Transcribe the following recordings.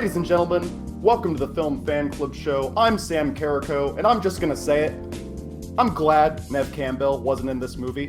Ladies and gentlemen, welcome to the Film Fan Club Show. I'm Sam Carrico, and I'm just gonna say it. I'm glad Neve Campbell wasn't in this movie.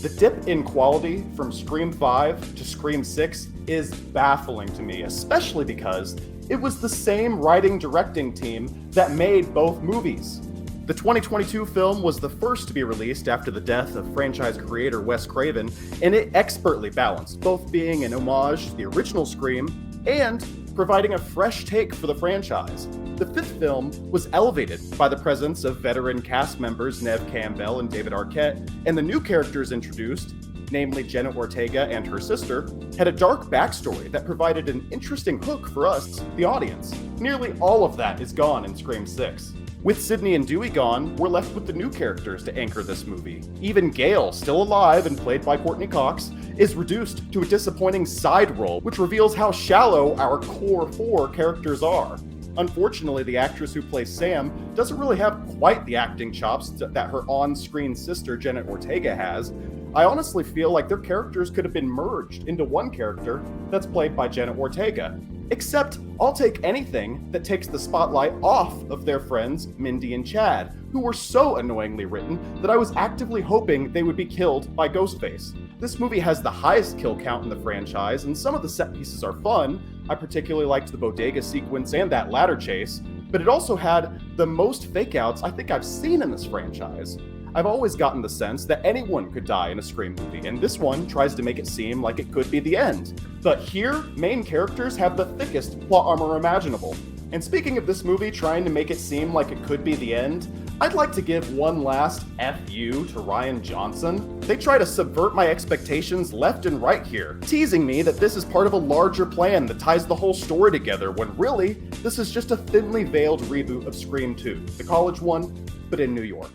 The dip in quality from Scream 5 to Scream 6 is baffling to me, especially because it was the same writing-directing team that made both movies. The 2022 film was the first to be released after the death of franchise creator Wes Craven, and it expertly balanced both being an homage to the original Scream and providing a fresh take for the franchise. The fifth film was elevated by the presence of veteran cast members Neve Campbell and David Arquette, and the new characters introduced, namely Jenna Ortega and her sister, had a dark backstory that provided an interesting hook for us, the audience. Nearly all of that is gone in Scream 6. With Sydney and Dewey gone, we're left with the new characters to anchor this movie. Even Gail, still alive and played by Courtney Cox, is reduced to a disappointing side role, which reveals how shallow our core four characters are. Unfortunately, the actress who plays Sam doesn't really have quite the acting chops that her on-screen sister Jenna Ortega has. I honestly feel like their characters could have been merged into one character that's played by Jenna Ortega. Except, I'll take anything that takes the spotlight off of their friends Mindy and Chad, who were so annoyingly written that I was actively hoping they would be killed by Ghostface. This movie has the highest kill count in the franchise, and some of the set pieces are fun. I particularly liked the bodega sequence and that ladder chase, but it also had the most fake-outs I think I've seen in this franchise. I've always gotten the sense that anyone could die in a Scream movie, and this one tries to make it seem like it could be the end. But here, main characters have the thickest plot armor imaginable. And speaking of this movie trying to make it seem like it could be the end, I'd like to give one last FU to Rian Johnson. They try to subvert my expectations left and right here, teasing me that this is part of a larger plan that ties the whole story together, when really, this is just a thinly veiled reboot of Scream 2, the college one, but in New York.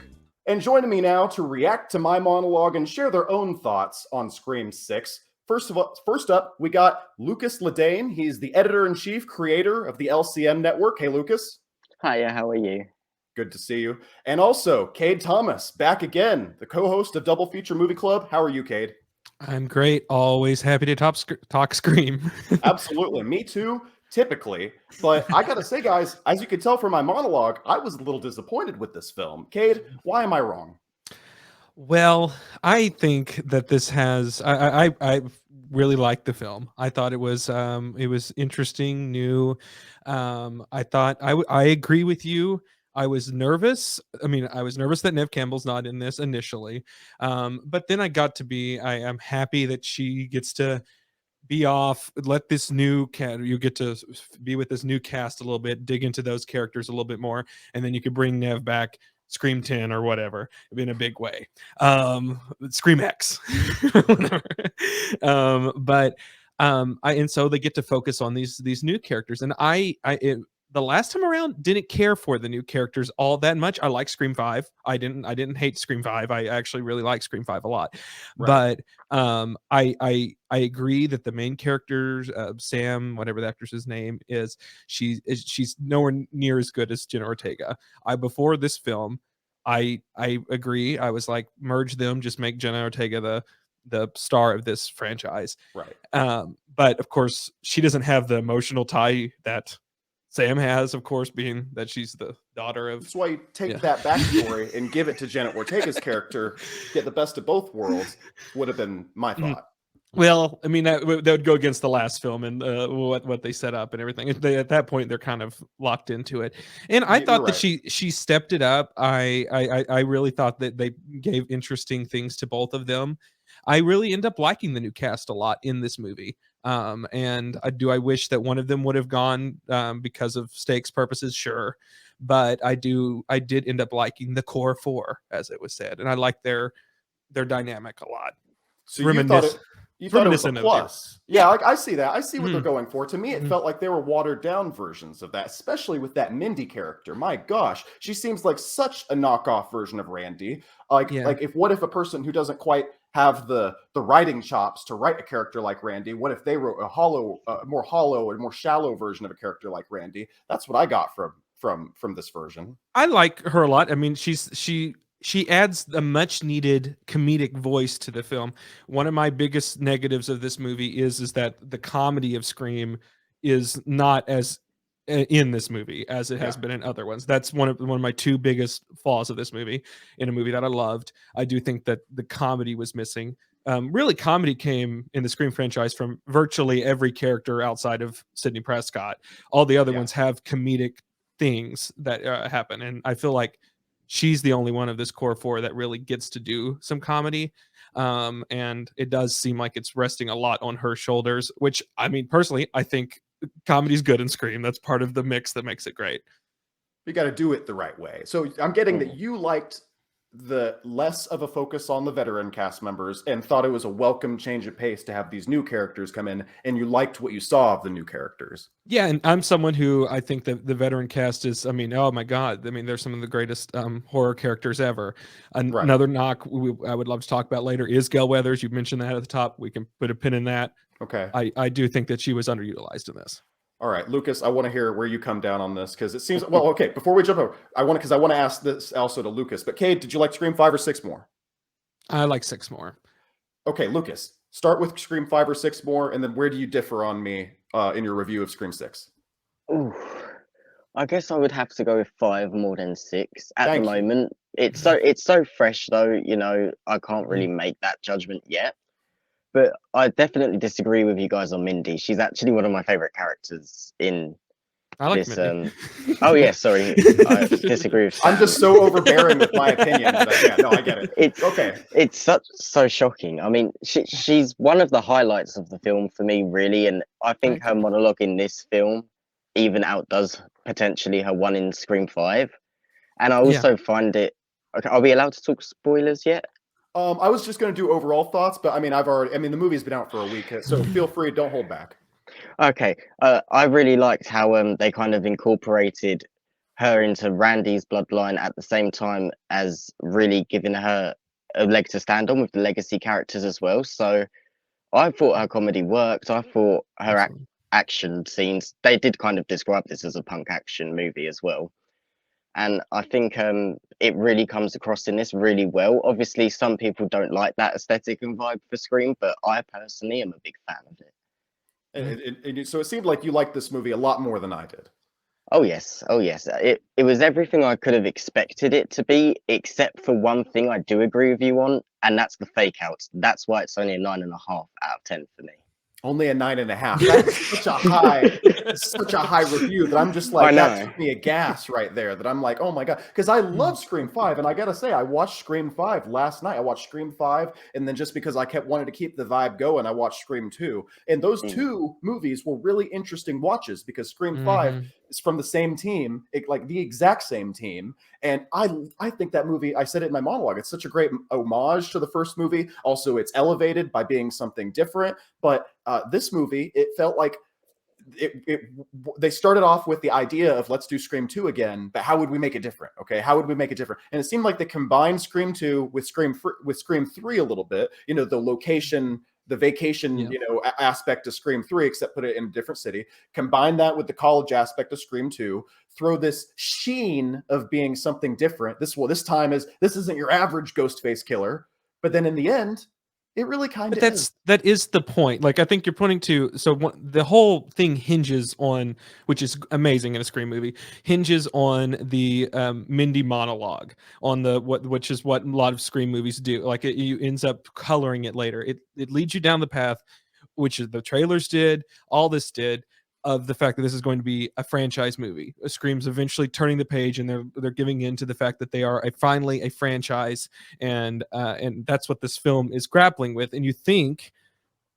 And joining me now to react to my monologue and share their own thoughts on Scream 6. First up, we got Lucas Ledane. He's the editor-in-chief, creator of the LCM network. Hey, Lucas. Hiya, how are you? Good to see you. And also, Cade Thomas, back again, the co-host of Double Feature Movie Club. How are you, Cade? I'm great. Always happy to talk Scream. Absolutely. Me too. Typically, but I gotta say, guys, as you can tell from my monologue, I was a little disappointed with this film. Cade, why am I wrong? Well, I think that this has. I really liked the film. I thought it was interesting, new. I thought I agree with you. I was nervous. I mean, I was nervous that Neve Campbell's not in this initially, but then I am happy that she gets to be off, let this new you get to be with this new cast a little bit, dig into those characters a little bit more, and then you could bring Neve back Scream 10 or whatever in a big way. Scream X. And so they get to focus on these new characters, and the last time around didn't care for the new characters all that much. I like Scream 5. I didn't hate Scream 5. I actually really like Scream 5 a lot. Right. But I agree that the main characters, Sam, whatever the actress's name is, she's nowhere near as good as Jenna Ortega. Before this film, I agree. I was like, merge them, just make Jenna Ortega the star of this franchise. Right. But of course, she doesn't have the emotional tie that Sam has, of course, being that she's the daughter of. That's why you take that backstory and give it to Jenna Ortega's character, get the best of both worlds, would have been my thought. Well, I mean, that would go against the last film and what they set up and everything. At that point, they're kind of locked into it. And I thought that she stepped it up. I really thought that they gave interesting things to both of them. I really end up liking the new cast a lot in this movie. And I wish that one of them would have gone because of stakes purposes? Sure. But I did end up liking the core four, as it was said. And I like their dynamic a lot. So you thought it was a plus. Yeah, I see that. I see what they're going for. To me, it felt like they were watered down versions of that, especially with that Mindy character. My gosh, she seems like such a knockoff version of Randy. What if a person who doesn't quite have the writing chops to write a character like Randy, what if they wrote a more hollow and more shallow version of a character like Randy? That's what I got from this version. I like her a lot. I mean, she adds a much needed comedic voice to the film. One of my biggest negatives of this movie is that the comedy of Scream is not as in this movie as it has Yeah. been in other ones. That's one of my two biggest flaws of this movie, in a movie that I loved. I do think that the comedy was missing. Really, comedy came in the Scream franchise from virtually every character outside of Sidney Prescott. All the other Yeah. ones have comedic things that happen, and I feel like she's the only one of this core four that really gets to do some comedy. And it does seem like it's resting a lot on her shoulders, which, I mean, personally, I think comedy's good in Scream. That's part of the mix that makes it great. You got to do it the right way. So I'm getting that Mm. you liked the less of a focus on the veteran cast members and thought it was a welcome change of pace to have these new characters come in, and you liked what you saw of the new characters. Yeah, and I'm someone who I think that the veteran cast is, I mean, oh my God. I mean, they're some of the greatest horror characters ever. Right. Another knock I would love to talk about later is Gail Weathers. You mentioned that at the top. We can put a pin in that. Okay. I do think that she was underutilized in this. All right, Lucas, I want to hear where you come down on this, because it seems, well, okay, before we jump over, I want to ask this also to Lucas, but Cade, did you like Scream 5 or 6 more? I like 6 more. Okay, Lucas, start with Scream 5 or 6 more, and then where do you differ on me in your review of Scream 6? Ooh, I guess I would have to go with 5 more than 6 at Thank the you. moment. It's so fresh though, you know, I can't really make that judgment yet. But I definitely disagree with you guys on Mindy. She's actually one of my favorite characters in I like this. Mindy. Oh yeah, sorry, I disagree with. I'm just so overbearing with my opinion. Yeah, no, I get it. It's okay. It's so shocking. I mean, she's one of the highlights of the film for me, really, and I think her monologue in this film even outdoes potentially her one in Scream 5. And I also find it. Okay, are we allowed to talk spoilers yet? I was just going to do overall thoughts, but I mean, the movie's been out for a week, so feel free, don't hold back. Okay, I really liked how they kind of incorporated her into Randy's bloodline at the same time as really giving her a leg to stand on with the legacy characters as well. So I thought her comedy worked. I thought her action scenes, they did kind of describe this as a punk action movie as well. And I think it really comes across in this really well. Obviously, some people don't like that aesthetic and vibe for Scream, but I personally am a big fan of it. So it seemed like you liked this movie a lot more than I did. Oh yes. It was everything I could have expected it to be, except for one thing I do agree with you on, and that's the fake outs. That's why it's only a 9.5 out of 10 for me. Only a 9.5. That's such a high review that I'm just like, that took me a gas right there. That I'm like, oh my God, because I love Scream 5, and I gotta say, I watched Scream 5 last night. I watched Scream 5, and then just because I kept wanting to keep the vibe going, I watched Scream 2. And those two movies were really interesting watches because Scream 5 is from the same team, like the exact same team. And I think that movie, I said it in my monologue, it's such a great homage to the first movie. Also, it's elevated by being something different. But this movie, it felt like they started off with the idea of let's do Scream 2 again, but how would we make it different? Okay, how would we make it different? And it seemed like they combined Scream 2 with Scream 3 a little bit. You know, the location, the vacation, aspect of Scream 3, except put it in a different city. Combine that with the college aspect of Scream 2. Throw this sheen of being something different. This time this isn't your average Ghostface killer, but then in the end, it really kind of is. That is the point. Like, I think you're pointing to, the whole thing hinges on, which is amazing in a Scream movie, hinges on the Mindy monologue, on which is what a lot of Scream movies do. Like, it ends up coloring it later. It leads you down the path, which is the trailers did, all this did, of the fact that this is going to be a franchise movie. Scream's eventually turning the page, and they're giving in to the fact that they are finally a franchise, and that's what this film is grappling with. And you think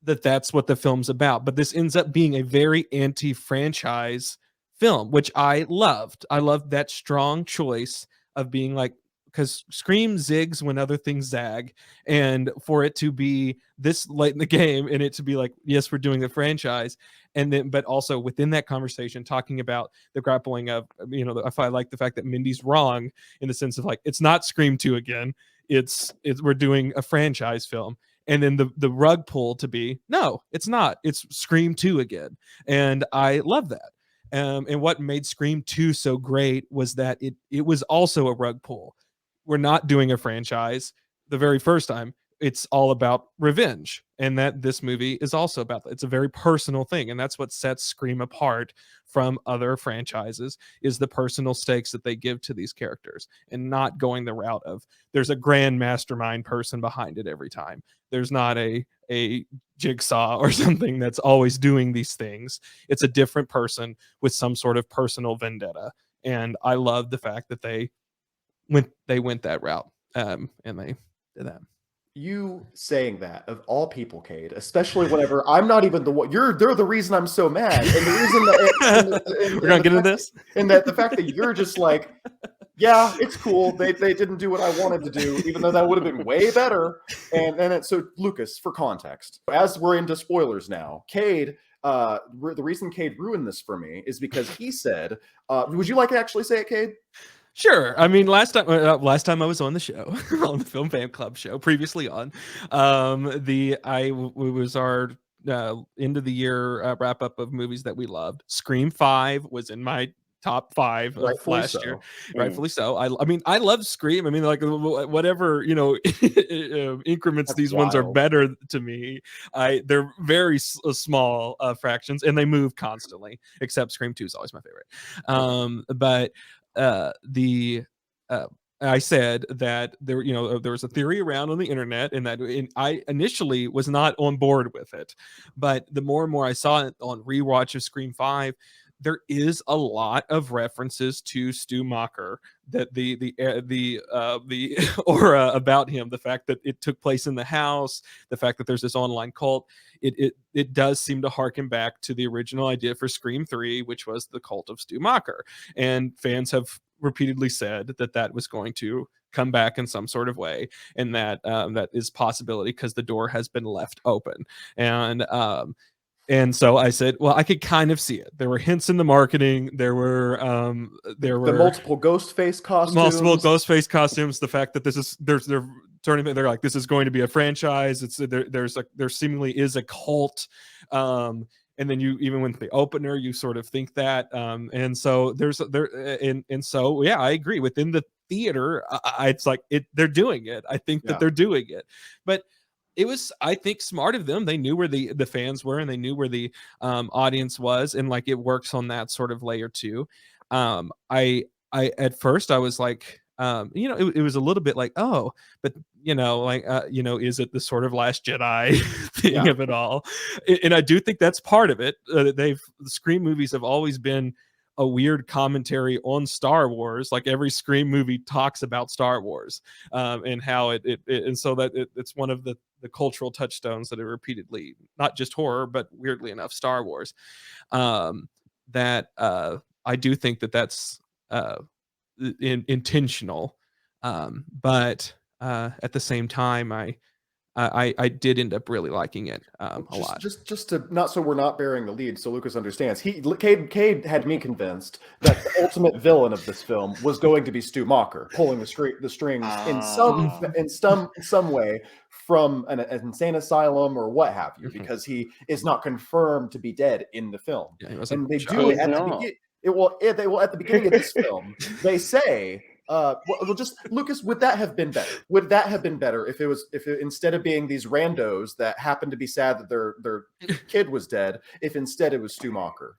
that that's what the film's about, but this ends up being a very anti-franchise film, which I loved. I loved that strong choice of being like, because Scream zigs when other things zag, and for it to be this late in the game and it to be like, yes, we're doing the franchise, and then but also within that conversation talking about the grappling of, I like the fact that Mindy's wrong in the sense of like, it's not Scream 2 again, it's we're doing a franchise film. And then the rug pull to be, no, it's not, it's Scream 2 again. And I love that. And what made Scream 2 so great was that it was also a rug pull. We're not doing a franchise the very first time. it's all about revenge, and that this movie is also about that. It's a very personal thing, and that's what sets Scream apart from other franchises, is the personal stakes that they give to these characters, and not going the route of there's a grand mastermind person behind it every time. There's not a Jigsaw or something that's always doing these things. It's a different person with some sort of personal vendetta, and I love the fact that they went that route, and they did that. You saying that, of all people, Cade, especially whenever I'm not even the one, they're the reason I'm so mad, and the reason that we're gonna get into this, and that the fact that you're just like, yeah, it's cool. They didn't do what I wanted to do, even though that would have been way better. So Lucas, for context, as we're into spoilers now, Cade, the reason Cade ruined this for me is because he said, would you like to actually say it, Cade? Sure. I mean, last time I was on the show, on the Film Fan Club show, previously on, it was our end of the year wrap up of movies that we loved. Scream 5 was in my top 5 of Rightfully last so. year. Rightfully so. I mean, I love Scream. I mean, like, whatever, increments, That's these ones are wild. better to me. They're very small fractions, and they move constantly, except Scream 2 is always my favorite. But I said that there was a theory around on the internet, and that I initially was not on board with it, but the more and more I saw it on rewatch of Scream 5, there is a lot of references to Stu Macher, that the aura about him, the fact that it took place in the house, the fact that there's this online cult, it does seem to harken back to the original idea for Scream 3, which was the cult of Stu Macher, and fans have repeatedly said that was going to come back in some sort of way, and that is possibility because the door has been left open. And so I said, well, I could kind of see it. There were hints in the marketing. There were the multiple ghost face costumes. The fact that they're turning, they're like, this is going to be a franchise. There seemingly is a cult. And then even with the opener, you sort of think that. And so yeah, I agree. Within the theater, it's like they're doing it. I think that they're doing it, but it was, I think, smart of them. They knew where the fans were, and they knew where the audience was, and like it works on that sort of layer too. I at first I was like, it was a little bit like, oh, but is it the sort of Last Jedi thing of it all? And I do think that's part of it. The Scream movies have always been a weird commentary on Star Wars. Like every Scream movie talks about Star Wars, and how and so that it's one of the cultural touchstones that are repeatedly, not just horror, but weirdly enough, Star Wars. That I do think that's intentional, but at the same time, I did end up really liking it a lot. Just to, not so we're not bearing the lead, so Lucas understands. Cade had me convinced that the ultimate villain of this film was going to be Stu Macher, pulling the strings in some way from an insane asylum or what have you, because he is not confirmed to be dead in the film. Yeah, and they do at the beginning of this film, they say, just Lucas, would that have been better? Would that have been better if instead of being these randos that happen to be sad that their kid was dead, if instead it was Stu Macher?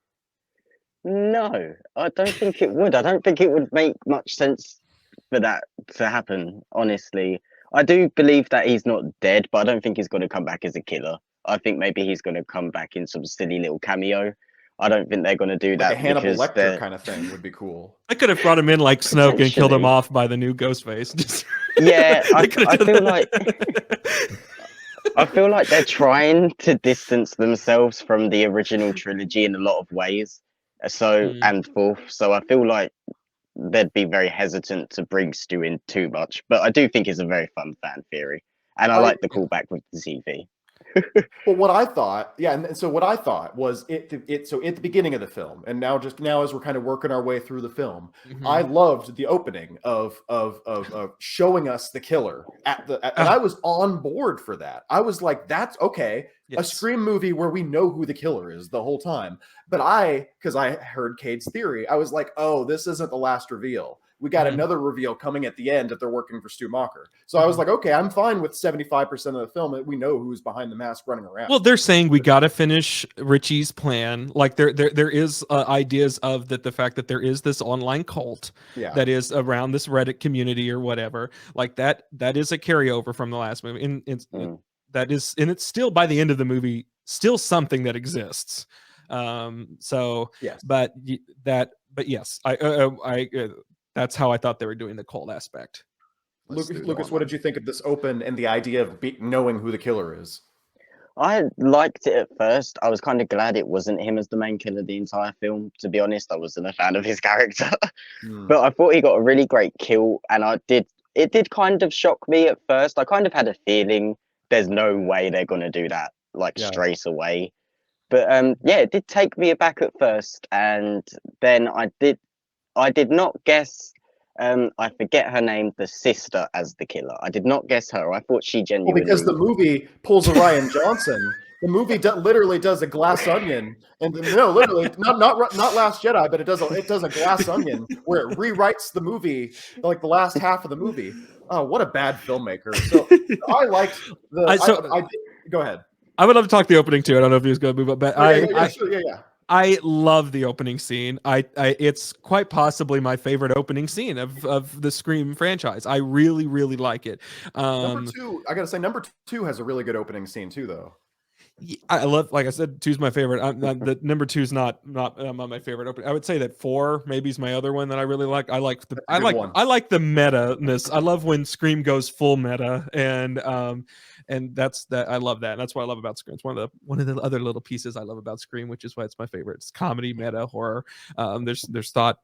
No, I don't think it would. I don't think it would make much sense for that to happen, honestly. I do believe that he's not dead, but I don't think he's going to come back as a killer. I think maybe he's going to come back in some silly little cameo. I don't think they're going to do that. A Hannibal Lecter kind of thing would be cool. I could have brought him in like Snoke and killed him off by the new Ghostface. Yeah, I feel like they're trying to distance themselves from the original trilogy in a lot of ways. And forth. So I feel like they'd be very hesitant to bring Stu in too much. But I do think it's a very fun fan theory. And I like the callback with the TV. Well, what I thought, and so what I thought was so at the beginning of the film, and now as we're kind of working our way through the film, I loved the opening of showing us the killer and I was on board for that. I was like, that's okay. Yes. A Scream movie where we know who the killer is the whole time. But because I heard Cade's theory, I was like, oh, this isn't the last reveal. we got Mhm. another reveal coming at the end that they're working for Stu Macher. So I was like, okay, I'm fine with 75% of the film. We know who's behind the mask running around. Well, they're saying we got to finish Richie's plan. Like there is ideas of that the fact that there is this online cult Yeah. that is around this Reddit community or whatever. Like that is a carryover from the last movie, and that is, and it's still by the end of the movie still something that exists. So, Yes. but yes, that's how I thought they were doing the cult aspect. Lucas, what did you think of this open and the idea of knowing who the killer is? I liked it at first. I was kind of glad it wasn't him as the main killer the entire film. To be honest, I wasn't a fan of his character. But I thought he got a really great kill, and it did kind of shock me at first. I kind of had a feeling there's no way they're gonna do that like straight away. But yeah, it did take me aback at first, and then I did not guess. I forget her name, the sister, as the killer. I did not guess her. I thought she genuinely. Well, because the movie pulls a Ryan Johnson. The movie literally does a glass onion, and no, literally not Last Jedi, but it does a glass onion where it rewrites the movie, like the last half of the movie. Oh, what a bad filmmaker! So I liked the. Go ahead. I would love to talk the opening too. I don't know if he was going to move up, but I love the opening scene. It's quite possibly my favorite opening scene of the Scream franchise. I really, really like it. Number 2, I gotta say, number 2 has a really good opening scene too, though. I love, like I said, 2's my favorite. The number 2's not my favorite opening. I would say that 4 maybe is my other one that I really like. I like the meta-ness. I love when Scream goes full meta, and that's that. I love that. And that's what I love about Scream. It's one of the other little pieces I love about Scream, which is why it's my favorite. It's comedy, meta, horror. There's thought,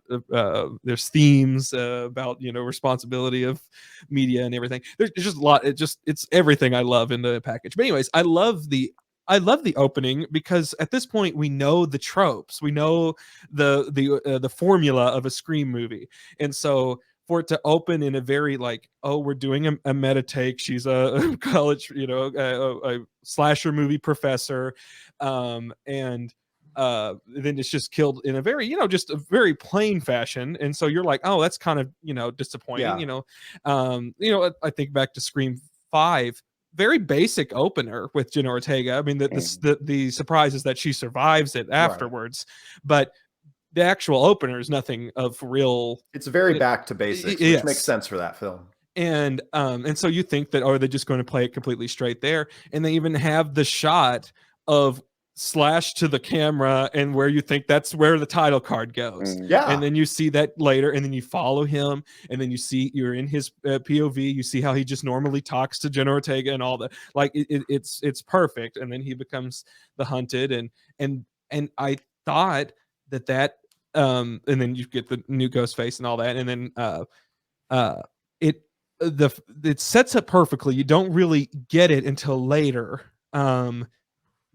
there's themes about responsibility of media and everything. There's just a lot. It's everything I love in the package. But anyways, I love the opening because at this point we know the tropes, we know the formula of a Scream movie, and so for it to open in a very like, oh, we're doing a meta take. She's a college, a slasher movie professor, and then it's just killed in a very, just a very plain fashion. And so you're like, oh, that's kind of, disappointing. I think back to Scream 5. Very basic opener with Jenna Ortega. I mean, the surprise is that she survives it afterwards, but the actual opener is nothing of real. It's very back to basics, which makes sense for that film. And so you think that, are they just going to play it completely straight there? And they even have the shot of slash to the camera, and where you think that's where the title card goes. And then you see that later, and then you follow him, and then you're in his POV. You see how he just normally talks to Jenna Ortega and all that. Like it's perfect. And then he becomes the hunted, and I thought that and then you get the new Ghostface and all that, and then it sets up perfectly. You don't really get it until later.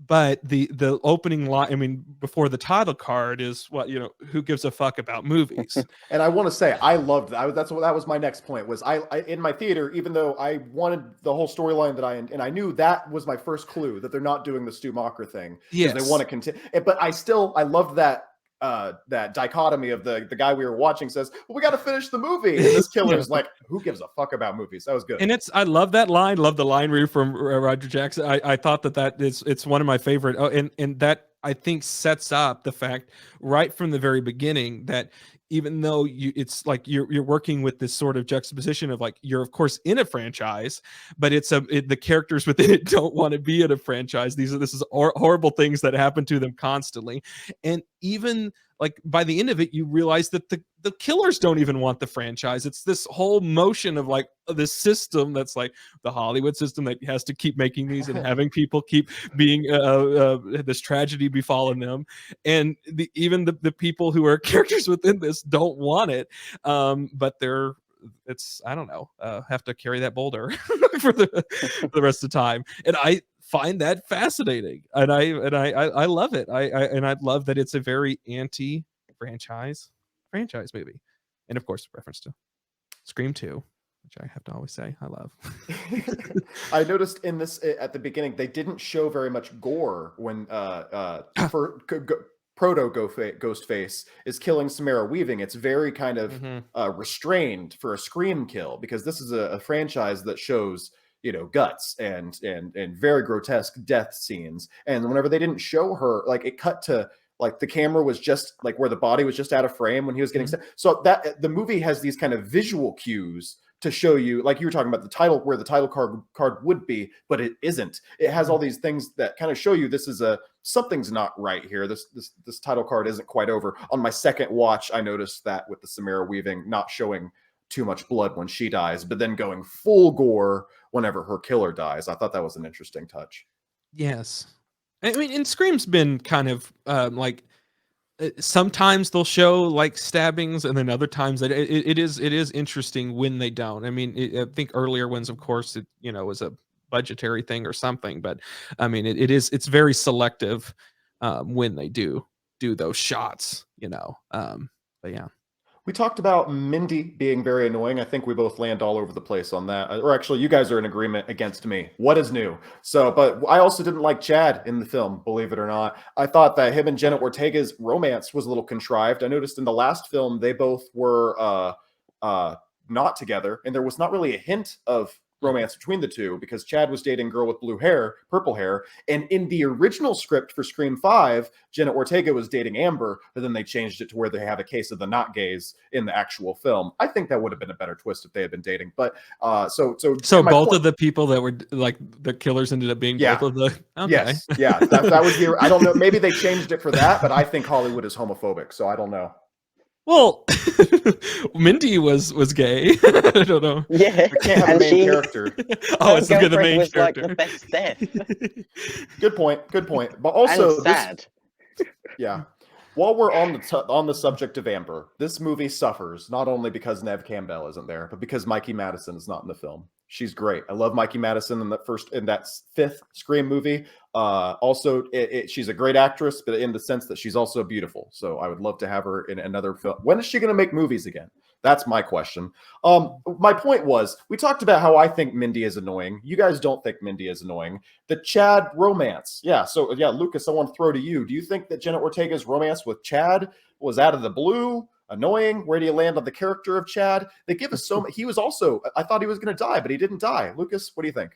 But the opening line, I mean, before the title card is what, who gives a fuck about movies? And I want to say, I loved that. That was my next point. Was I in my theater, even though I wanted the whole storyline and I knew that was my first clue that they're not doing the Stu Macher thing. Yes, they want to continue. But I loved that. That dichotomy of the guy we were watching says, well, we got to finish the movie, and this killer is like, who gives a fuck about movies? That was good. And I love that line. Love the line read from Roger Jackson. I thought it's one of my favorite. Oh, and that I think sets up the fact right from the very beginning that even though it's like you're working with this sort of juxtaposition of like, you're of course in a franchise, but the characters within it don't want to be in a franchise. This is horrible things that happen to them constantly. And even like by the end of it, you realize that the killers don't even want the franchise. It's this whole motion of like this system that's like the Hollywood system that has to keep making these and having people keep being this tragedy befallen them. And even the people who are characters within this don't want it. But I don't know, have to carry that boulder for the rest of the time. And I find that fascinating, and I love it. I love that it's a very anti-franchise movie, and of course reference to Scream 2, which I have to always say I love. I noticed in this at the beginning they didn't show very much gore when proto Ghostface is killing Samara Weaving, it's very kind of restrained for a Scream kill, because this is a franchise that shows, you know, guts and very grotesque death scenes. And whenever they didn't show her, like, it cut to like the camera was just like where the body was just out of frame when he was getting so that the movie has these kind of visual cues to show you, like you were talking about, the title, where the title card would be, but it isn't. It has all these things that kind of show you this is something's not right here. This title card isn't quite over. On my second watch, I noticed that with the Samara Weaving not showing too much blood when she dies, but then going full gore whenever her killer dies. I thought that was an interesting touch. Yes. I mean, and Scream's been kind of like, sometimes they'll show like stabbings, and then other times that it is interesting when they don't. I mean, I think earlier ones, of course, it, you know, was a budgetary thing or something, but I mean, it's very selective when they do those shots, you know. But yeah. We talked about Mindy being very annoying. I think we both land all over the place on that. Or actually, you guys are in agreement against me. What is new? So, but I also didn't like Chad in the film, believe it or not. I thought that him and Jenna Ortega's romance was a little contrived. I noticed in the last film, they both were not together, and there was not really a hint of romance between the two, because Chad was dating a girl with purple hair, and in the original script for Scream 5, Jenna Ortega was dating Amber, but then they changed it to where they have a case of the not gays in the actual film. I think that would have been a better twist if they had been dating. But so both of the people that were like the killers ended up being both of the Yes, yeah, that was the, I don't know, maybe they changed it for that, but I think Hollywood is homophobic, so I don't know. Well, Mindy was gay. I don't know. Yeah, we can't have a main character. Oh, it's the main was character. Like the best death. Good point. But also, and sad. Yeah. While we're on the subject of Amber, this movie suffers not only because Neve Campbell isn't there, but because Mikey Madison is not in the film. She's great. I love Mikey Madison in that fifth Scream movie. Also, she's a great actress, but in the sense that she's also beautiful. So I would love to have her in another film. When is she going to make movies again? That's my question. My point was, we talked about how I think Mindy is annoying. You guys don't think Mindy is annoying. The Chad romance. Yeah, so yeah, Lucas, I want to throw to you. Do you think that Jenna Ortega's romance with Chad was out of the blue? Annoying? Where do you land on the character of Chad? They give us so much. He was also, I thought he was going to die, but he didn't die. Lucas, what do you think?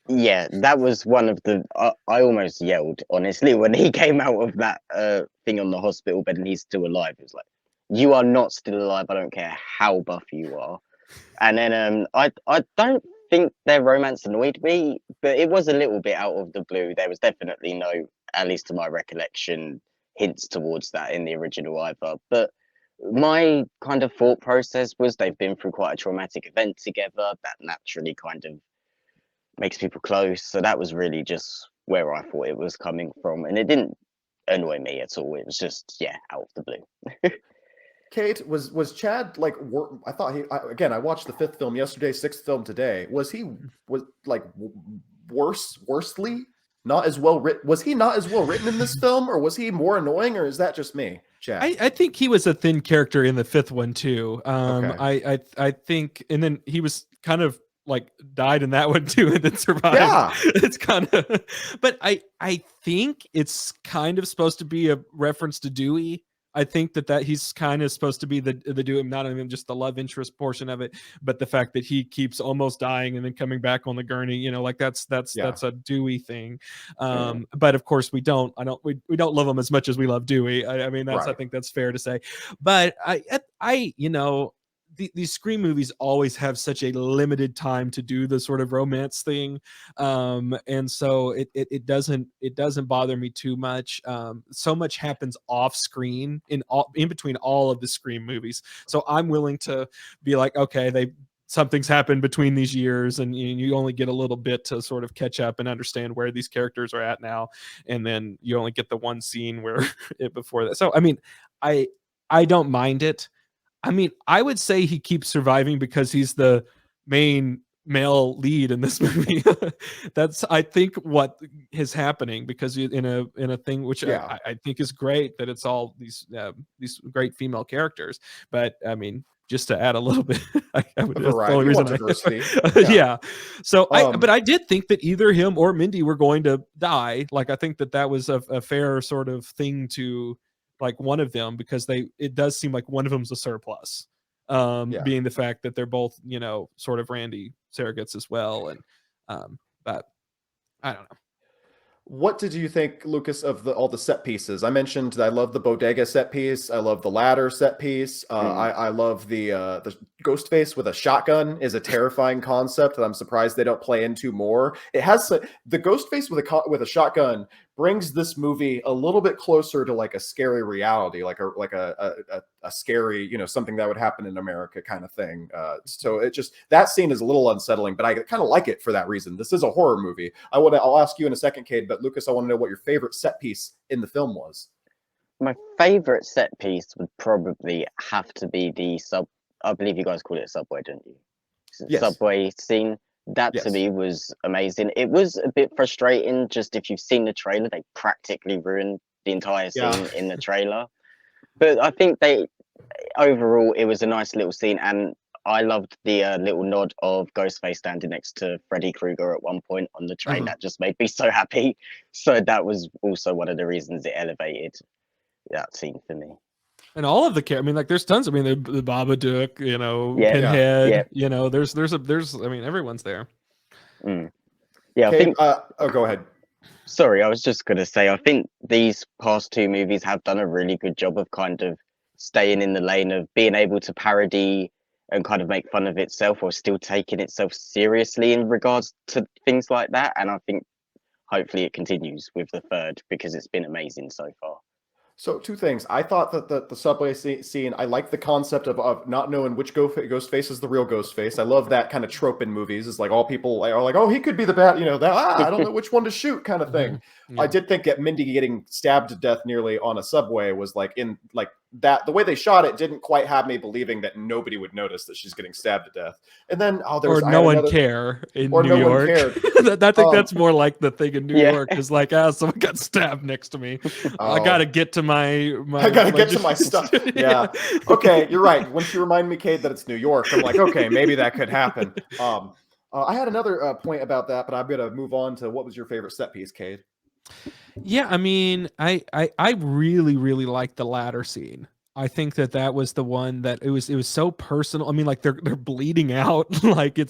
Yeah, that was one of the, I almost yelled, honestly, when he came out of that thing on the hospital bed and he's still alive. It was like, you are not still alive. I don't care how buff you are. And then I don't think their romance annoyed me, but it was a little bit out of the blue. There was definitely no, at least to my recollection, hints towards that in the original either. But my kind of thought process was they've been through quite a traumatic event together that naturally kind of makes people close. So that was really just where I thought it was coming from. And it didn't annoy me at all. It was just, yeah, out of the blue. Cade, was Chad like? I thought I watched the fifth film yesterday, sixth film today. Was like worsely not as well written? Was he not as well written in this film, or was he more annoying, or is that just me, Chad? I think he was a thin character in the fifth one too. Okay. I think, and then he was kind of like died in that one too, and then survived. Yeah, it's kind of. But I think it's kind of supposed to be a reference to Dewey. I think that he's kind of supposed to be the Dewey, not even just the love interest portion of it, but the fact that he keeps almost dying and then coming back on the gurney, you know, like that's a Dewey thing. But of course we don't love him as much as we love Dewey. I mean, that's, right. I think that's fair to say. But I you know, these Scream movies always have such a limited time to do the sort of romance thing, and so it doesn't bother me too much. So much happens off screen in between all of the Scream movies, so I'm willing to be like, okay, something's happened between these years, and you only get a little bit to sort of catch up and understand where these characters are at now, and then you only get the one scene where before that. So I mean, I don't mind it. I mean, I would say he keeps surviving because he's the main male lead in this movie. That's, I think, what is happening, because in a thing which I think is great, that it's all these great female characters. But I mean, just to add a little bit, diversity. Yeah. So but I did think that either him or Mindy were going to die. Like, I think that was a fair sort of thing to like one of them, because it does seem like one of them's a surplus. Yeah. Being the fact that they're both, sort of Randy surrogates as well. And but I don't know. What did you think, Lucas, of all the set pieces? I mentioned that I love the bodega set piece. I love the ladder set piece. I love the Ghostface with a shotgun is a terrifying concept that I'm surprised they don't play into more. It has the Ghostface with a shotgun brings this movie a little bit closer to like a scary reality, like a scary, something that would happen in America kind of thing. So it just, that scene is a little unsettling, but I kind of like it for that reason. This is a horror movie. I'll ask you in a second, Cade, but Lucas, I want to know what your favorite set piece in the film was. My favorite set piece would probably have to be I believe you guys called it a subway, didn't you? Yes. Subway scene. That to me was amazing. It was a bit frustrating, just if you've seen the trailer, they practically ruined the entire scene in the trailer. But I think overall, it was a nice little scene, and I loved the little nod of Ghostface standing next to Freddy Krueger at one point on the train. That just made me so happy. So that was also one of the reasons it elevated that scene for me. And all of the characters, I mean, like, there's tons. I mean, the Babadook, Pinhead, there's, I mean, everyone's there. Yeah, I think. Go ahead. Sorry, I was just gonna say, I think these past two movies have done a really good job of kind of staying in the lane of being able to parody and kind of make fun of itself, or still taking itself seriously in regards to things like that. And I think hopefully it continues with the third, because it's been amazing so far. So two things. I thought that the subway scene, I like the concept of not knowing which Ghostface is the real Ghostface. I love that kind of trope in movies. It's like all people are like, oh, he could be the bad, I don't know which one to shoot kind of thing. Yeah. I did think that Mindy getting stabbed to death nearly on a subway was like that. The way they shot it didn't quite have me believing that nobody would notice that she's getting stabbed to death. And then no one care in New York. I think that's more like the thing in New York is like, someone got stabbed next to me. I gotta get to I gotta get to my stuff. Yeah. Okay, you're right. Once you remind me, Cade, that it's New York, I'm like, okay, maybe that could happen. I had another point about that, but I'm gonna move on to what was your favorite set piece, Cade? Yeah, I mean, I really, really like the ladder scene. I think that was the one that it was so personal. I mean, like they're bleeding out, like I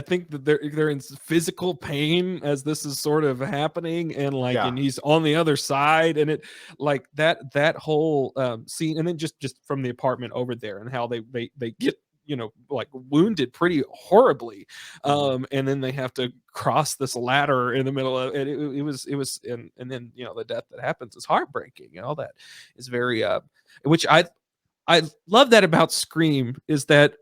think that they're in physical pain as this is sort of happening, and and he's on the other side, and it like that whole scene, and then just from the apartment over there, and how they get like wounded pretty horribly, and then they have to cross this ladder in the middle of it. It was and then the death that happens is heartbreaking, and all that is very which I love that about Scream, is that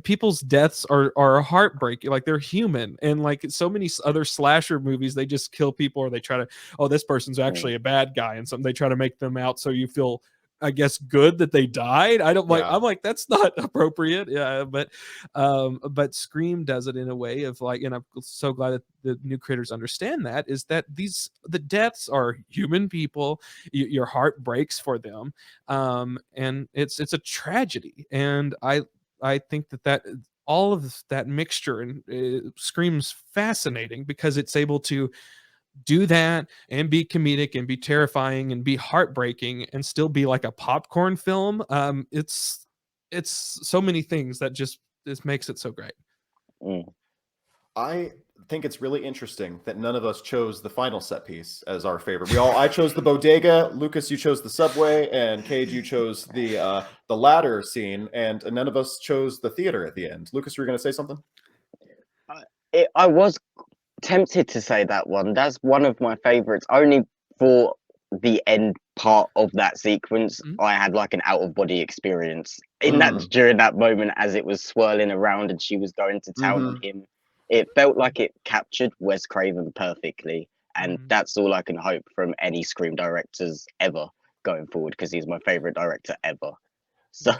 people's deaths are heartbreaking, like they're human. And like so many other slasher movies, they just kill people, or they try to, this person's actually a bad guy, and something they try to make them out so you feel, I guess, good that they died. I'm like, that's not appropriate. Yeah, but Scream does it in a way of like, and I'm so glad that the new creators understand that, is that the deaths are human people. Your heart breaks for them, and it's a tragedy. And I think that all of that mixture and Scream's fascinating, because it's able to do that and be comedic and be terrifying and be heartbreaking and still be like a popcorn film. It's so many things that just makes it so great. I think it's really interesting that none of us chose the final set piece as our favorite. I chose the bodega, Lucas, you chose the subway, and Cade, you chose the ladder scene, and none of us chose the theater at the end. Lucas, you were going to say something? I was tempted to say that one. That's one of my favorites, only for the end part of that sequence. I had like an out of body experience in that during that moment, as it was swirling around and she was going to town on him. It felt like it captured Wes Craven perfectly, and that's all I can hope from any Scream directors ever going forward, because he's my favorite director ever. So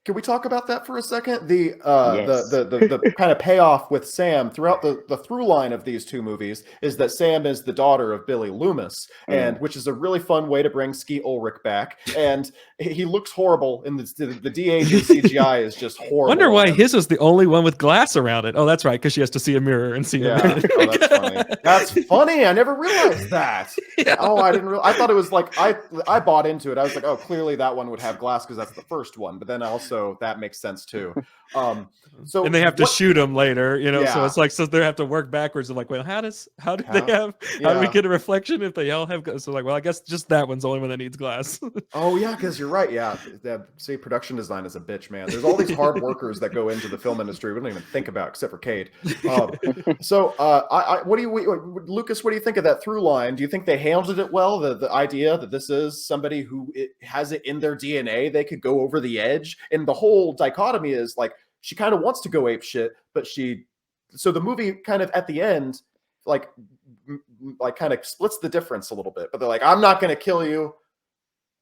Can we talk about that for a second? Yes. The kind of payoff with Sam throughout the through line of these two movies is that Sam is the daughter of Billy Loomis, and which is a really fun way to bring Skeet Ulrich back. And he looks horrible in the de-aging CGI is just horrible. Wonder why his is the only one with glass around it. Oh, that's right, because she has to see a mirror and see the mirror. Oh, that's funny. That's funny. I never realized that. Yeah. Oh, I didn't I thought it was like I bought into it. I was like, oh, clearly that one would have glass because that's the first one. But then also that makes sense too. So and they have to shoot him later, you know. Yeah. So it's like they have to work backwards. And like, well, how do we get a reflection if they all have? So like, well, I guess just that one's the only one that needs glass. Oh yeah, because you're right. Yeah, see, production design is a bitch, man. There's all these hard workers that go into the film industry we don't even think about, except for Cade. What do you, Lucas? What do you think of that through line? Do you think they handled it well? The idea that this is somebody who has it in their DNA, they could go over the edge, and the whole dichotomy is like she kind of wants to go ape shit, but so the movie kind of at the end, like kind of splits the difference a little bit. But they're like, I'm not going to kill you.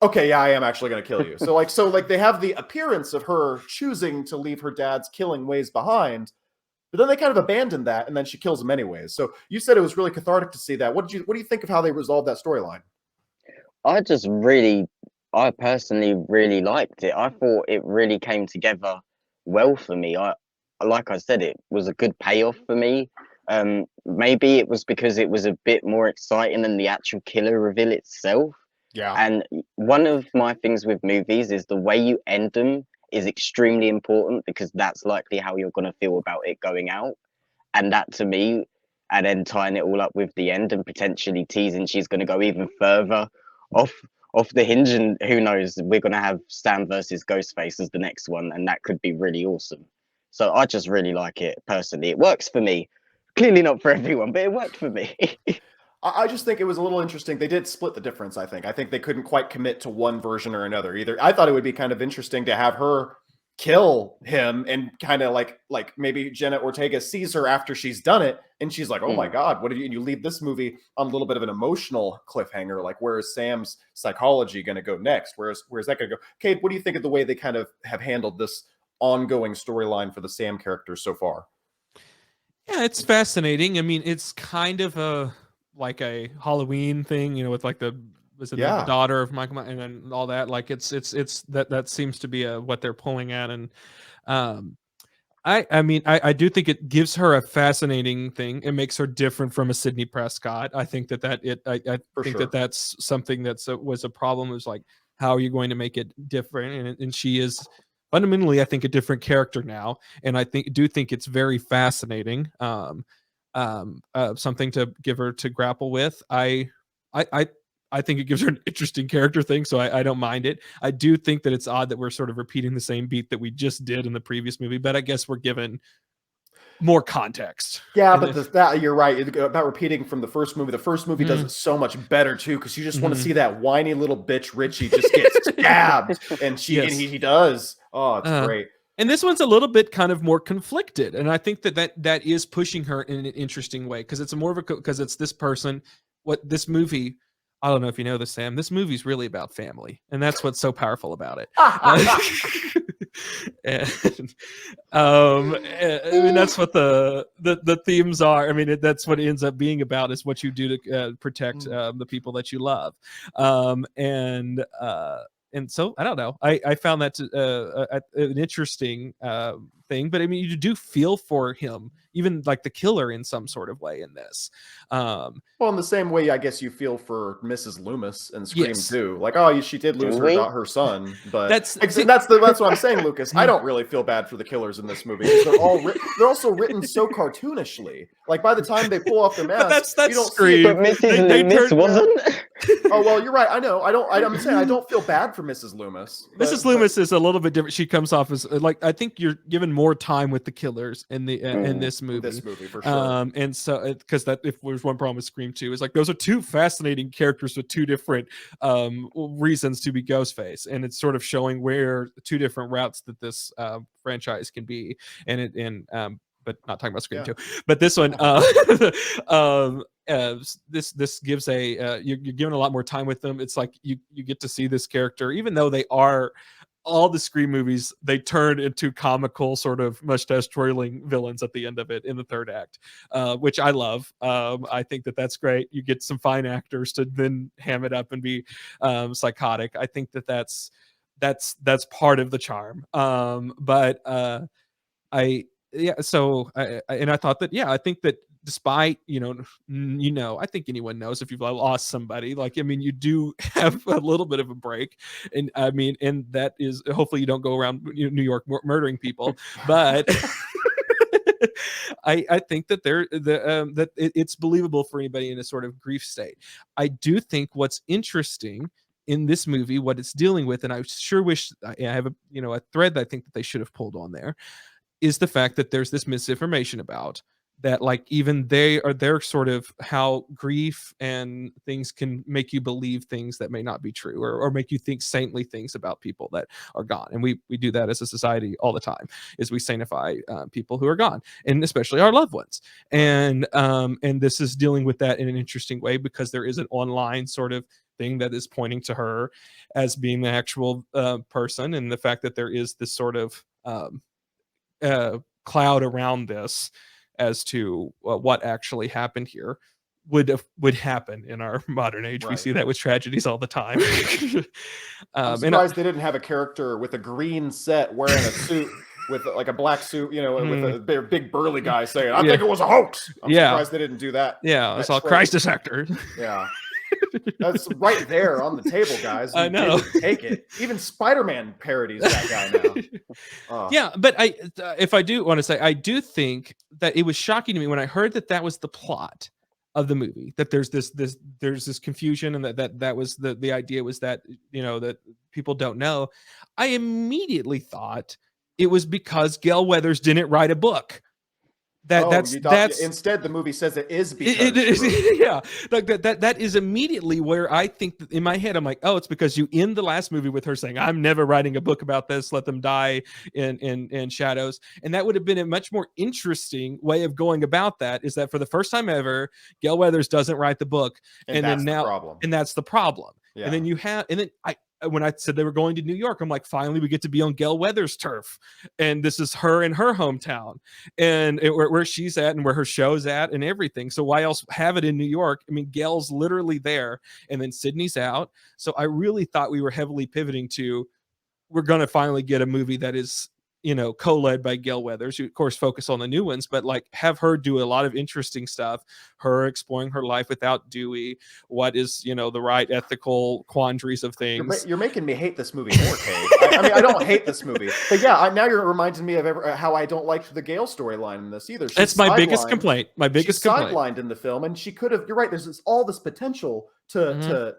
Okay, yeah, I am actually going to kill you. So they have the appearance of her choosing to leave her dad's killing ways behind, but then they kind of abandon that, and then she kills him anyways. So you said it was really cathartic to see that. What do you think of how they resolved that storyline? I personally really liked it. I thought it really came together well for me. Like I said, it was a good payoff for me. Maybe it was because it was a bit more exciting than the actual killer reveal itself. Yeah. And one of my things with movies is the way you end them is extremely important, because that's likely how you're going to feel about it going out. And that, to me, and then tying it all up with the end and potentially teasing she's going to go even further off the hinge, and who knows, we're going to have Sam versus Ghostface as the next one, and that could be really awesome. So I just really like it personally. It works for me. Clearly not for everyone, but it worked for me. I just think it was a little interesting. They did split the difference, I think. I think they couldn't quite commit to one version or another either. I thought it would be kind of interesting to have her kill him, and kind of like maybe Jenna Ortega sees her after she's done it, and she's like, oh my God, what did you leave this movie on a little bit of an emotional cliffhanger? Like, where is Sam's psychology going to go next? Where's that going to go? Cade, what do you think of the way they kind of have handled this ongoing storyline for the Sam character so far? Yeah, it's fascinating. I mean, it's kind of a Halloween thing, you know, with like the daughter of Michael and then all that. Like it's that seems to be what they're pulling at. And I mean, I do think it gives her a fascinating thing. It makes her different from a Sidney Prescott. I think that's something was a problem. It was like, how are you going to make it different? And she is fundamentally, I think, a different character now. And I do think it's very fascinating. Something to give her to grapple with. I think it gives her an interesting character thing, so I don't mind it. I do think that it's odd that we're sort of repeating the same beat that we just did in the previous movie, but I guess we're given more context. Yeah, but that you're right about repeating from the first movie. The first movie does it so much better too, because you just want to see that whiny little bitch Richie just get stabbed, and he does. Oh, it's great. And this one's a little bit kind of more conflicted, and I think that is pushing her in an interesting way, because it's because it's this person. What this movie, I don't know if you know this, Sam, this movie's really about family, and that's what's so powerful about it. And, I mean, that's what the themes are. I mean, that's what it ends up being about, is what you do to protect the people that you love. And so I don't know. I found that an interesting thing, but I mean, you do feel for him, even like the killer, in some sort of way in this. Well, in the same way, I guess you feel for Mrs. Loomis in Scream too. Like, oh, she did lose her son, but that's what I'm saying, Lucas. I don't really feel bad for the killers in this movie. They're also written so cartoonishly. Like, by the time they pull off their mask, that's you don't Scream. see But Mrs. Loomis wasn't. Oh well, you're right. I know. I'm saying I don't feel bad for Mrs. Loomis. Mrs. Loomis is a little bit different. She comes off as like, I think you're given more time with the killers in this movie. This movie for sure. And so because if there's one problem with Scream 2, is like those are two fascinating characters with two different reasons to be Ghostface, and it's sort of showing where two different routes that this franchise can be, but not talking about Scream 2. But this one, this gives you're given a lot more time with them. It's like you get to see this character, even though they are all the Scream movies, they turn into comical sort of mustache twirling villains at the end of it in the third act, which I love. I think that that's great. You get some fine actors to then ham it up and be psychotic. I think that that's part of the charm. But I yeah, so I thought that I think that despite I think anyone knows if you've lost somebody, like, I mean, you do have a little bit of a break, and I mean, and that is hopefully you don't go around New York murdering people, but I think that it's believable for anybody in a sort of grief state. I do think what's interesting in this movie, what it's dealing with, and I sure wish I have a thread that I think that they should have pulled on there, is the fact that there's this misinformation about that, like, even they're sort of how grief and things can make you believe things that may not be true, or make you think saintly things about people that are gone. And we do that as a society all the time, is we sanctify people who are gone, and especially our loved ones. And this is dealing with that in an interesting way, because there is an online sort of thing that is pointing to her as being the actual person, and the fact that there is this sort of cloud around this as to what actually happened here would happen in our modern age. Right. We see that with tragedies all the time. I'm surprised they didn't have a character with a green set wearing a suit with like a black suit, with a big burly guy saying, "I think it was a hoax." I'm surprised they didn't do that. Yeah, it's all crisis actor. Yeah. That's right there on the table, guys. I know. Take it. Even Spider-Man parodies that guy now. Yeah, but if I do want to say, I do think that it was shocking to me when I heard that was the plot of the movie, that there's this confusion, and that was the idea was that that people don't know. I immediately thought it was because Gail Weathers didn't write a book. That's instead the movie says it is because like that is immediately where I think that in my head I'm like, oh, it's because you end the last movie with her saying, "I'm never writing a book about this, let them die in shadows." And that would have been a much more interesting way of going about that, is that for the first time ever, Gail Weathers doesn't write the book, and that's the problem. Yeah. And then when I said they were going to New York, I'm like, finally we get to be on Gail Weathers' turf, and this is her in her hometown, and where she's at and where her show's at and everything. So why else have it in New York? I mean, Gail's literally there, and then Sydney's out. So I really thought we were heavily pivoting to, we're going to finally get a movie that is co-led by Gail Weathers, who of course focus on the new ones, but like have her do a lot of interesting stuff, her exploring her life without Dewey, what is the right ethical quandaries of things. You're making me hate this movie more, Cade. I mean, I don't hate this movie, but now you're reminding me of how I don't like the Gail storyline in this either. That's my biggest complaint. She's sidelined in the film, and she could have. You're right. There's all this potential to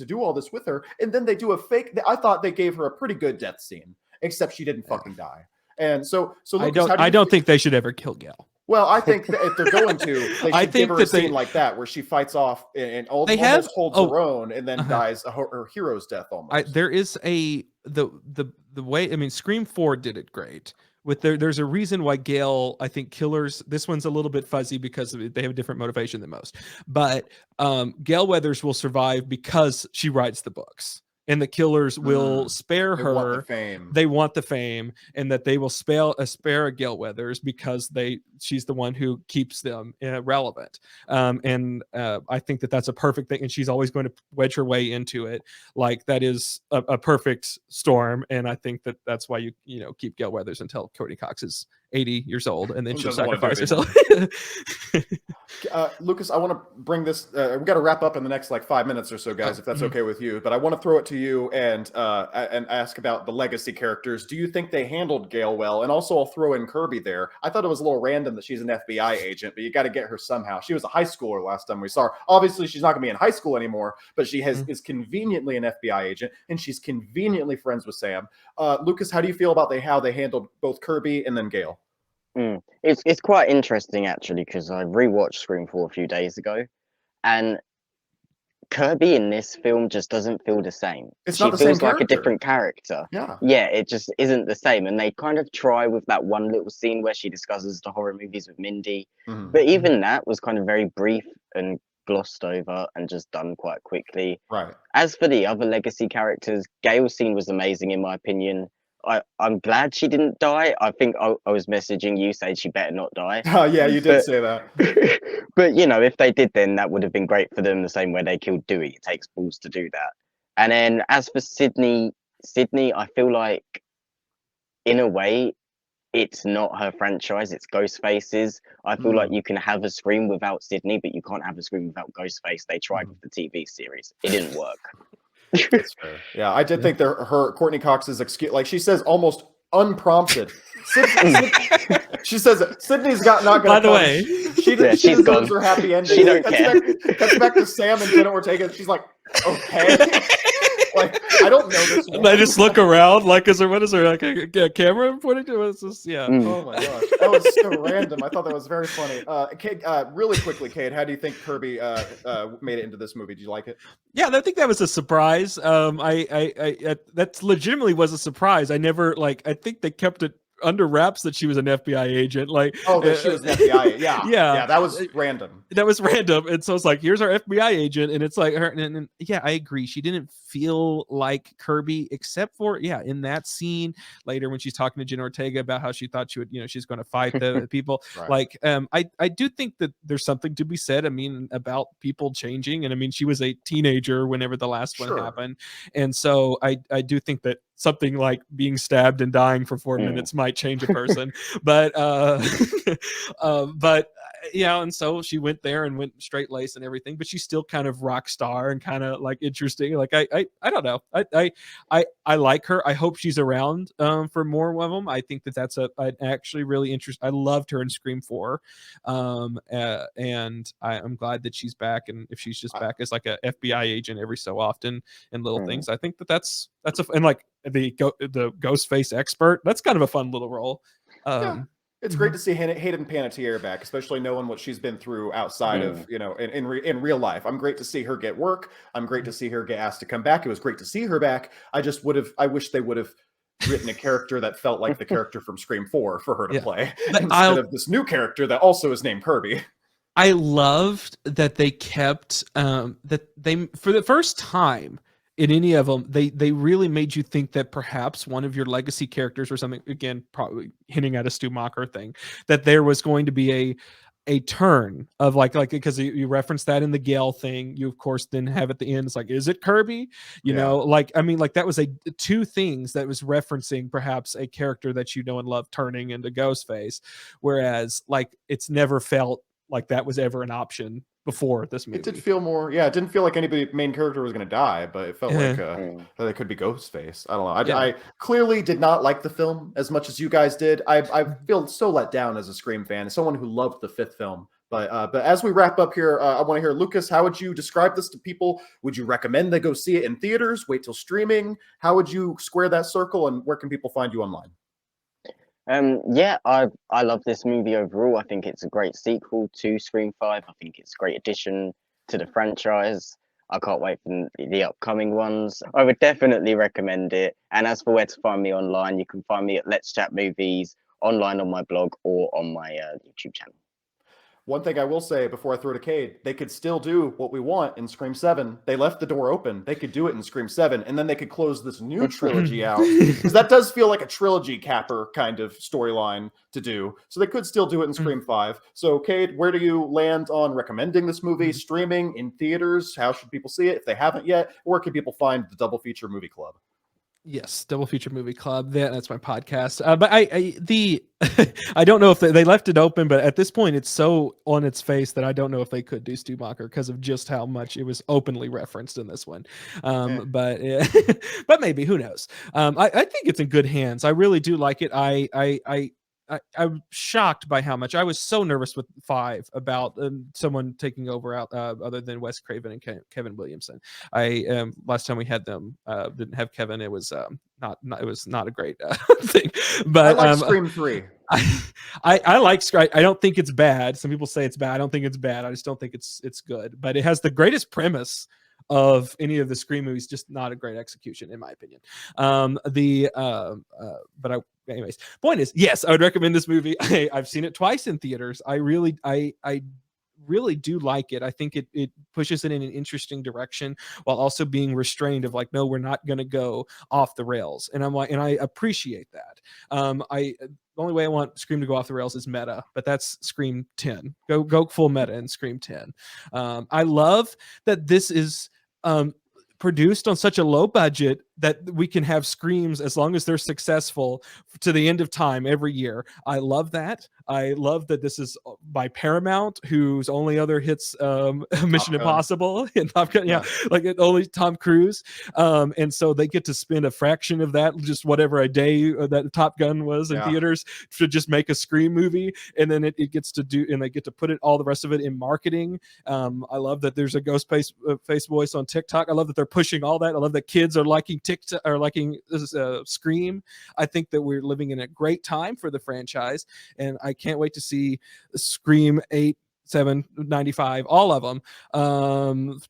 do all this with her, and then they do a fake. I thought they gave her a pretty good death scene, except she didn't fucking die. And so Lucas, I don't think they should ever kill Gail. Well, I think that if they're going to, they should give her a scene like that, where she fights off and almost holds her own, and then dies her hero's death almost. There is the way. I mean, Scream 4 did it great. There's a reason why Gail, I think, killers. This one's a little bit fuzzy because they have a different motivation than most. But Gail Weathers will survive because she writes the books. And the killers will spare her. They want the fame, and that they will spare Gail Weathers because she's the one who keeps them relevant. And I think that's a perfect thing. And she's always going to wedge her way into it. Like, that is a perfect storm. And I think that's why you keep Gail Weathers until Courtney Cox is 80 years old, and then she'll sacrifice herself. Lucas, I want to bring this. We've got to wrap up in the next 5 minutes or so, guys, if that's okay with you. But I want to throw it to you and ask about the legacy characters. Do you think they handled Gail well? And also, I'll throw in Kirby there. I thought it was a little random that she's an FBI agent, but you got to get her somehow. She was a high schooler last time we saw her. Obviously, she's not going to be in high school anymore, but she is conveniently an FBI agent, and she's conveniently friends with Sam. Lucas, how do you feel about how they handled both Kirby and then Gail? It's quite interesting, actually, because I rewatched Scream 4 a few days ago, and Kirby in this film just doesn't feel the same. She feels like a different character. Yeah, it just isn't the same. And they kind of try with that one little scene where she discusses the horror movies with Mindy, but even that was kind of very brief and glossed over and just done quite quickly. Right. As for the other legacy characters, Gail's scene was amazing in my opinion. I'm glad she didn't die. I think I was messaging you saying she better not die. Oh, yeah, you did But say that. but you know, if they did, then that would have been great for them. The same way they killed Dewey. It takes balls to do that. And then as for Sydney, I feel like in a way it's not her franchise, it's Ghostface's. I feel like you can have a Scream without Sydney, but you can't have a Scream without Ghostface. They tried with the TV series. It didn't work. That's fair. Yeah, I did think her Courtney Cox's excuse, like she says, almost unprompted. She says Sydney's not going to. By the way, she deserves gone. Her happy ending. She don't care. Cuts back to Sam and Jenna Ortega. She's like, okay. Like, I don't know this one. I just look around, like, what is there, like a camera pointing to? What's this? Yeah. Oh my gosh, that was so random. I thought that was very funny. Cade, really quickly, Cade, how do you think Kirby made it into this movie? Did you like it? Yeah, I think that was a surprise. I that legitimately was a surprise. I never I think they kept it under wraps that she was an FBI agent. Like, oh, that she was an FBI. Yeah, that was random. That was random. And so it's like, here's our FBI agent, and it's like her. And yeah, I agree. She didn't feel like Kirby, except for in that scene later when she's talking to Jen Ortega about how she thought she would, she's going to fight the people. Right. Like, I do think that there's something to be said. I mean, about people changing, and I mean, she was a teenager whenever the last one happened, and so I do think that something like being stabbed and dying for 4 minutes might change a person, but and so she went there and went straight lace and everything, but she's still kind of rock star and kind of like interesting. Like, I don't know. I like her. I hope she's around for more of them. I think that's an actually really interesting. I loved her in Scream 4. And I'm glad that she's back. And if she's just back as like a FBI agent every so often and little things, I think that's and like the Ghostface expert, that's kind of a fun little role. It's great to see Hayden Panettiere back, especially knowing what she's been through outside of, in real life. I'm great to see her get work. I'm great to see her get asked to come back. It was great to see her back. I wish they would have written a character that felt like the character from Scream 4 for her to play, instead of this new character that also is named Kirby. I loved that they kept that they, for the first time in any of them, they really made you think that perhaps one of your legacy characters or something, again, probably hinting at a Stu Macher thing, that there was going to be a turn of like because you referenced that in the Gale thing. You of course then have at the end, it's like, is it Kirby? You know, like, I mean, like that was two things that was referencing perhaps a character that you know and love turning into Ghostface, whereas like it's never felt like that was ever an option before this movie. It did feel more, it didn't feel like anybody main character was going to die, but it felt like that could be Ghostface. I don't know. I clearly did not like the film as much as you guys did. I feel so let down as a Scream fan, as someone who loved the fifth film. But as we wrap up here, I want to hear, Lucas, how would you describe this to people? Would you recommend they go see it in theaters, wait till streaming? How would you square that circle, and where can people find you online? I love this movie overall. I think it's a great sequel to Scream 5. I think it's a great addition to the franchise. I can't wait for the upcoming ones. I would definitely recommend it. And as for where to find me online, you can find me at Let's Chat Movies, online on my blog or on my YouTube channel. One thing I will say before I throw to Cade, they could still do what we want in Scream 7. They left the door open. They could do it in Scream 7, and then they could close this new trilogy out. Because that does feel like a trilogy capper kind of storyline to do. So they could still do it in Scream 5. So, Cade, where do you land on recommending this movie, streaming, in theaters? How should people see it if they haven't yet? Where can people find the Double Feature Movie Club? Yes, Double Feature Movie Club. That's my podcast. But I don't know if they left it open, but at this point, it's so on its face that I don't know if they could do Stu Macher because of just how much it was openly referenced in this one. But but maybe, who knows? I think it's in good hands. I really do like it. I'm shocked by how much I was so nervous with 5 about someone taking over out other than Wes Craven and Kevin Williamson. Last time we had them didn't have Kevin. It was not a great thing. But I like Scream 3. I like Scream. I don't think it's bad. Some people say it's bad. I don't think it's bad. I just don't think it's good. But it has the greatest premise of any of the Scream movies, just not a great execution in my opinion. Anyways, point is, yes, I would recommend this movie. I've seen it twice in theaters. I really do like it. I think it pushes it in an interesting direction while also being restrained of like, no, we're not going to go off the rails. And I'm like, and I appreciate that. The only way I want Scream to go off the rails is meta, but that's Scream 10. Go full meta in Scream 10. I love that this is produced on such a low budget that we can have Screams as long as they're successful to the end of time every year. I love that. I love that this is by Paramount, whose only other hits Mission Impossible and Top Gun, like only Tom Cruise. And so they get to spend a fraction of that, just whatever a day that Top Gun was in theaters, to just make a Scream movie. And then it gets to do, and they get to put it, all the rest of it, in marketing. I love that there's a ghost face voice on TikTok. I love that they're pushing all that. I love that kids are liking TikTok or liking Scream. I think that we're living in a great time for the franchise, and I can't wait to see Scream 8, 7, 95, all of them,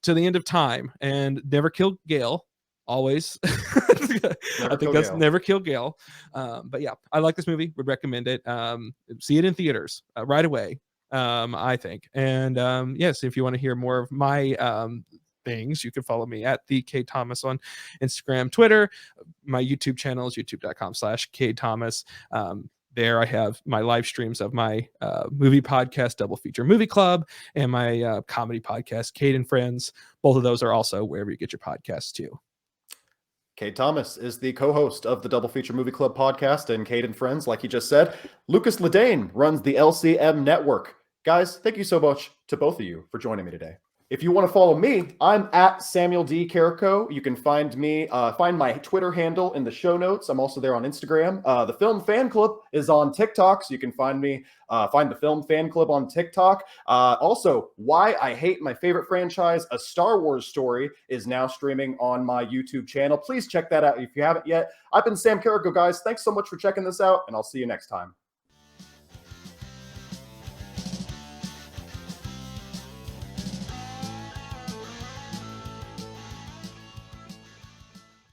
to the end of time. And never kill Gale. Always. I think that's never kill Gale. But yeah, I like this movie. Would recommend it. See it in theaters right away, I think. And yes, if you want to hear more of my things, you can follow me at the Cade Thomas on Instagram, Twitter. My YouTube channel is youtube.com/Cade Thomas. There I have my live streams of my movie podcast, Double Feature Movie Club, and my comedy podcast, Cade and Friends. Both of those are also wherever you get your podcasts too. Cade Thomas is the co-host of the Double Feature Movie Club podcast and Cade and Friends, like he just said. Lucas Ledane runs the LCM Network. Guys, thank you so much to both of you for joining me today. If you want to follow me, I'm at Samuel D. Carrico. You can find me, find my Twitter handle in the show notes. I'm also there on Instagram. The Film Fan Club is on TikTok, so you can find me, find the Film Fan Club on TikTok. Also, Why I Hate My Favorite Franchise, A Star Wars Story, is now streaming on my YouTube channel. Please check that out if you haven't yet. I've been Sam Carrico, guys. Thanks so much for checking this out, and I'll see you next time.